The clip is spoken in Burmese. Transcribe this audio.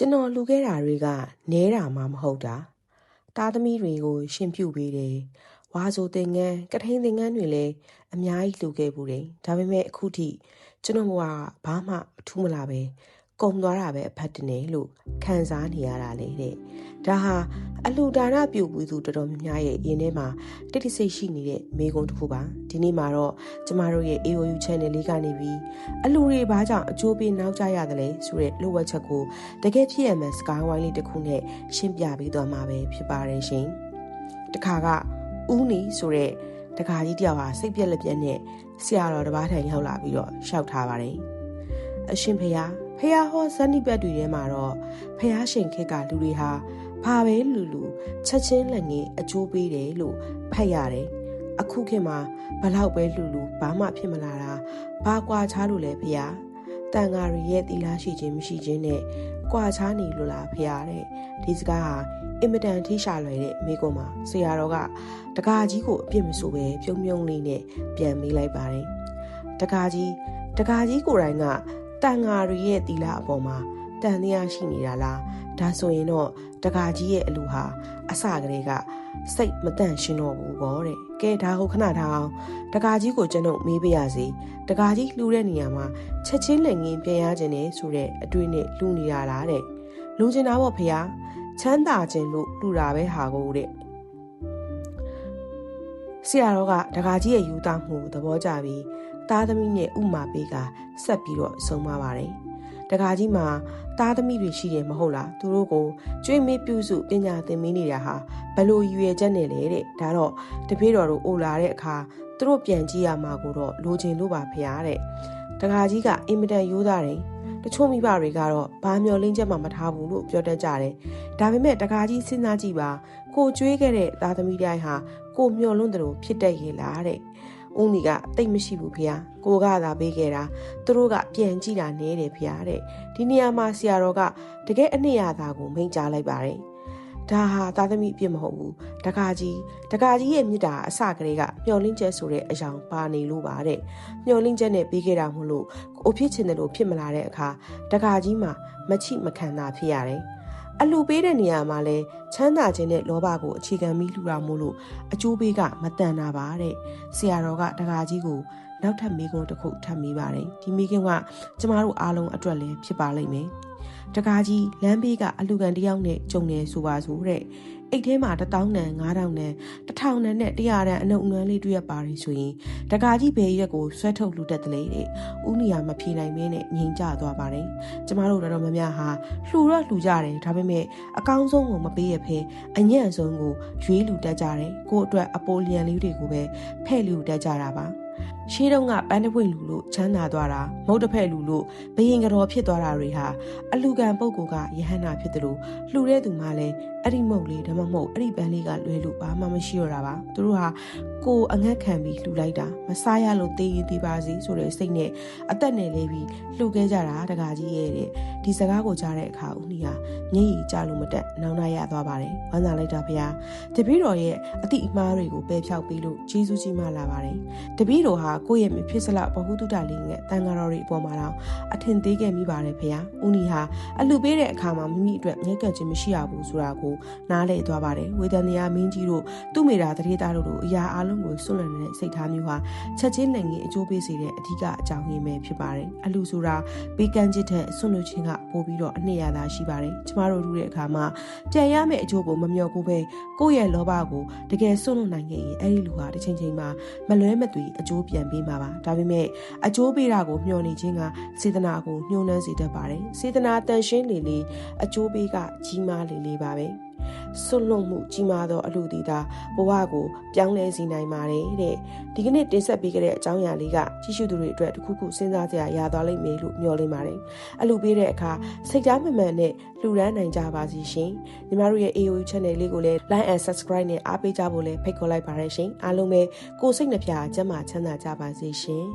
ကျွန်တော်လူခဲ့တာတွေကနဲတာမှမဟုတ်တာသားသမီးတွေကိုရှင်ပြုပေးတယ်ဝါဆိုသင်ငန်းကထိန်သင်ငန်းတွေလည်းအများကြီးလူခဲ့ဘူးတယ်ဒါပေမဲ့အခုထိကျွန်တော်ကဘာမှထူးမလာပဲကုံသွားတာပဲအဖတ်တင်တယ်လို့ခံစားနေရတာလေတဲ့ဒါဟာအလှူဒါနပြုပြီးသူတော်တော်များများရဲ့ယင်ထဲမှာတိတိစိတ်ရှိနေတဲ့မိကုံတစ်ခုပါဒီနေ့မှာတော့ကျမတို့ရဲ့ AOU channel လေးကနေပြီးအလှူတွေဘာကြောင့်အကျိုးပေးနောက်ကျရတယ်လဲဆိုတဲ့လိုဝက်ချက်ကိုတကယ်ဖြစ်ရမယ်စကိုင်းဝိုင်းလေးတစ်ခုနဲ့ရှင်းပြပေးသွားမှာပဲဖြစ်ပါတယ်ရှင်တခါကဦးနီဆိုတဲ့တခါကြီးတယောက်ဟာစိတ်ပြက်လက်ပြက်နဲ့ဆရာတော်တစ်ပါးထိုင်ရောက်လာပြီးတော့ရှောက်ထားပါတယ်အရှင်ဖေဖះဟောဇန်နိဘက်တွေထဲမှာတော့ဖះရှင်ခေတ်ကလူတွေဟာဘာပဲလူချက်ချင်းလက်ငင်းအကျိုးပေးတယ်လို့ဖတ်ရတယ်အခုခေတ်မှာဘလောက်ပဲလူဘာမှဖြစ်မလာတာဘာကွာချားလို့လဲဖះတန်ဃာတွေရဲ့သီလရှိခြင်းမရှိခြင်းနဲ့ကွာချားနေလို့လားဖះတဲ့ဒီစကားဟာအင်မတန်ထိရှာလွယ်တဲ့မိကုံမှာဆရာတော်ကတကာကြီးကိုအပြစ်မဆိုပဲပြုံးလေးနဲ့ပြန်မေးလိုက်ပါတယ်တကာကြီးကိုယ်တိုင်ကတန်ဃာတွေရဲ့သီလအပေါ်မှာတန်တရားရှိနေတာလားဒါဆိုရင်တော့တကာကြီးရဲ့အလူဟာအစကတည်းကစိတ်မတန့်ရှင်းတော့ဘူးပေါ့တဲ့ကဲဒါကိုခဏထားအောင်တကာကြီးကိုကျွန်တော်မေးပြရစီတကာကြီးလှူတဲ့နေရာမှာချက်ချင်းလက်ငင်းပြန်ရခြင်းနဲ့ဆိုတဲ့အတွေ့နဲ့လှူနေတာလားတဲ့လူကျင်တာပေါ့ဖေဟာချမ်းသာခြင်းလို့လှူတာပဲဟာကိုတဲ့ဆရာတော်ကတကာကြီးရဲ့ယူသားမှုသဘောကျပြီးသားသမီးနဲ့ဥမာပေးကဆက်ပြီးတော့ဆုံးမပါတယ်တကာကြီးမှာသားသမီးတွေရှိတယ်မဟုတ်လားသူတို့ကိုကျွေးမေးပြုစုပညာသင်ပေးနေတာဟာဘလို့ရွယ်ချက်နဲ့လဲတဲ့ဒါတော့တပည့်တော်တို့အိုလာတဲ့အခါသူတို့ပြန်ကြည့်ရမှာကိုတော့လိုချင်လို့ပါဖရားတဲ့တကာကြီးကအင်မတန်ရိုးသားတယ်တချို့မိဘတွေကတော့ဘာမျောလင်းချက်မှမထားဘူးလို့ပြောတတ်ကြတယ်ဒါပေမဲ့တကာကြီးစဉ်းစားကြည့်ပါကိုကျွေးခဲ့တဲ့သားသမီးတိုင်းဟာကိုမျောလွန်းတယ်လို့ဖြစ်တတ်ရဲ့လားတဲ့ဦးနီကတိတ်မရှိဘူးဖေဟာကိုကသာပေးခဲ့တာသူတို့ကပြန်ကြည့်တာနဲတယ်ဖေဟာတဲ့ဒီနေရာမှာဆရာတော်ကတကယ်အနှစ်ရသာကိုမိန့်ကြားလိုက်ပါတယ်ဒါဟာသားသမီးအပြစ်မဟုတ်ဘူးတကာကြီးရဲ့မြစ်တာအစကတည်းကမျောလင်းချက်ဆိုတဲ့အကြောင်းပါနေလို့ပါတဲ့မျောလင်းချက်နဲ့ပေးခဲ့တာမို့လို့ကိုဖြစ်ချင်တယ်လို့ဖြစ်မလာတဲ့အခါတကာကြီးမှာမချိမခံတာဖြစ်ရတယ်အလှပေးတဲ့နေရာမှာလဲချမ်းသာခြင်းနဲ့လောဘကိုအခြေခံပြီးလှူတာမို့လို့အကျိုးပေးကမတန်တာပါတဲ့ဆရာတော်ကတကာကြီးကိုနောက်ထပ်မိကုံတစ်ခုထပ်မိပါတယ်ဒီမိကုံကကျမတို့အားလုံးအတွက်လည်းဖြစ်ပါလိမ့်မယ်တကာကြီးလမ်းဘေးကအလှကန်တယောက်နဲ့ကြုံနေဆိုပါစို့တဲ့အိတ်ထဲမှာ1000နန်း9000နန်း1000နန်းနဲ့100နန်းအနှုတ်အနွမ်းလေးတွေ့ရပါတယ်ဆိုရင်တကာကြီးဘယ်ရက်ကိုဆွဲထုတ်လူတတ်တယ်လေတဲ့ဦးနီယာမဖြေနိုင်မင်းနဲ့ငြိမ်ကြသွားပါတယ်ကျမတို့တော်တော်များများဟာလှူတော့လှူကြတယ်ဒါပေမဲ့အကောင်းဆုံးကိုမပေးရဖဲအညံ့ဆုံးကိုရွေးလူတတ်ကြတယ်ကို့အတွက်အပိုလျံလေးတွေကိုပဲဖဲ့လူတတ်ကြတာပါရှေးတုန်းကပန်းတပွင့်လူလို့ချမ်းသာသွားတာမုတ်တစ်ဖက်လူလို့ဘယင်ကတော်ဖြစ်သွားတာတွေဟာအလူကံပုဂ္ဂိုလ်ကယဟန္တာဖြစ်တယ်လို့လှူတဲ့သူမှလည်းအဲ့ဒီမုတ်လေးဓမ္မမဟုတ်အဲ့ဒီပန်းလေးကလွဲလို့ဘာမှမရှိတော့တာပါသူတို့ဟာကိုအငတ်ခံပြီးလှူလိုက်တာမစားရလို့တေးရင်သေးပါစီဆိုတဲ့စိတ်နဲ့အသက်နဲ့လေးပြီးလှူခဲ့ကြတာတကာကြီးရဲ့တဲ့ဒီစကားကိုကြားတဲ့အခါဦးနီဟာမျက်ရည်ကျလို့မတက်နောင်နာရသွားပါတယ်ဝမ်းသာလိုက်တာဖေတပည့်တော်ရဲ့အတိအမှားတွေကိုပယ်ဖြောက်ပေးလို့ကျေးဇူးကြီးမှလာပါတယ်တပည့်တော်ဟာကိုယ့်ရဲ့ဖြစ်စလောက်ဘဟုတုတလေးနဲ့တန်ဃာတော်တွေအပေါ်မှာတော့အထင်သေးခဲ့မိပါတယ်ဖေဦးနီဟာအလှပေးတဲ့အခါမှာမိမိအတွက်ငဲ့ကပ်ခြင်းမရှိရဘူးဆိုတာကိုနားလည်သွားပါတယ်ဝေဒန်တရားမင်းကြီးတို့သူ့မိသားတရေသားတို့လိုအရာအလုံးကိုစွန့်လွတ်နေတဲ့စိတ်ထားမျိုးဟာချက်ချင်းလက်ငင်းအကျိုးပေးစေတဲ့အဓိကအကြောင်းရင်းပဲဖြစ်ပါတယ်အလှဆိုတာပေးကမ်းခြင်းတဲ့စွန့်လွတ်ခြင်းကပို့ပြီးတော့အနှစ်ရသာရှိပါတယ်ကျမတို့တို့တဲ့အခါမှာပြန်ရမယ့်အကျိုးကိုမမျှော်ကိုပဲကိုယ့်ရဲ့လောဘကိုတကယ်စွန့်လွတ်နိုင်ခဲ့ရင်အဲ့ဒီလူဟာတစ်ချိန်ချိန်မှာမလွဲမသွေအကျိုးပြန်ပေးမှာပါဒါပေမဲ့အကျိုးပေးတာကိုမျှော်နေခြင်းကစေတနာကိုညှိုးနှမ်းစေတတ်ပါတယ်စေတနာတန်ရှင်းလေလေအကျိုးပေးကကြီးမားလေလေပါပဲစွန့်လွတ်မှုကြီးမားသောအလှသည်သာဘဝကိုပြောင်းလဲစေနိုင်ပါတယ်တဲ့ဒီကနေ့တင်ဆက်ပေးခဲ့တဲ့အကြောင်းအရာလေးကကြီးစုသူတွေအတွက်တစ်ခုခုစဉ်းစားစရာရသွားလိမ့်မယ်လို့မျှော်လင့်ပါတယ်အလှပေးတဲ့အခါစိတ်ဓာတ်မှန်မှန်နဲ့လှူဒန်းနိုင်ကြပါစီရှင်ညီမတို့ရဲ့ AOU channel လေးကိုလည်း like and subscribe နဲ့အားပေးကြဖို့လည်းဖိတ်ခေါ်လိုက်ပါရရှင်အားလုံးပဲကိုယ်စိတ်နှပြကျန်းမာချမ်းသာကြပါစေရှင်